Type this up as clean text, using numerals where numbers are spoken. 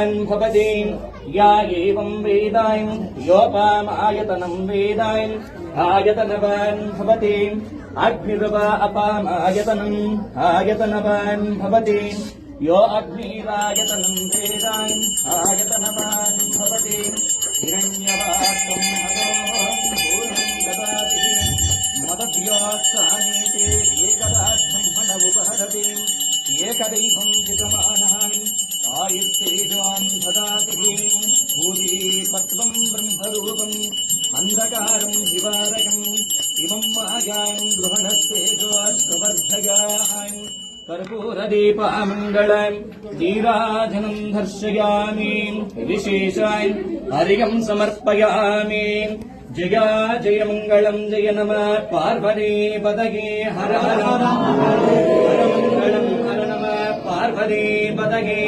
आयतनवान् भवति या एवं वेदायं योपामायतनं वेदायं आयतनवान् भवति अग्निर्वा अपामायतनम् आयतनवान् भवति यो अग्निरायतनं वेदायम् आयतनवान् भवति हिरण्यवाक्यं पूर्णं ददाति मदभ्यासानीते एकदा ब्रह्मणमुपहरति एकदैवं विद्यमानः आयुष्तेजान् ददाति भूरिपत्वं ब्रह्मरूपम् अन्धकारं दिवारकम् इमं मायां गृहणस्तेजोऽस्वर्धयाः कर्पूरदीपमङ्गलम् नीराजनं दर्शयामि विशेषाय हरिं समर्पयामि जया जय मङ्गलं जय नमः पार्वती पदगे हर हर हर मङ्गलं हर नमः पार्वती पदगे